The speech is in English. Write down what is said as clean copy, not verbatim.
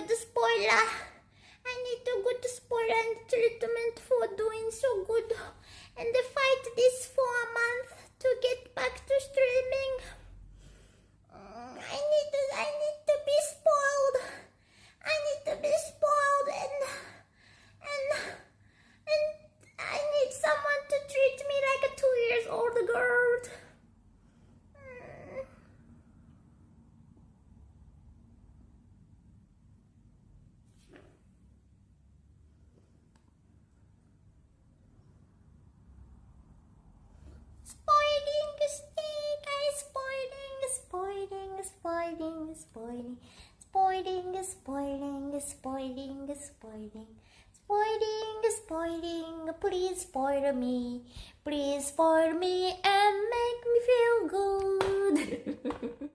the spoiler. I need to go to spoiler and treatment for doing so good. And the fight this for a month to get back to streaming. I need to be spoiled. I need to be spoiled and I need someone to treat me like a 2-year-old girl. Spoiling, please spoil me. Please spoil me and make me feel good.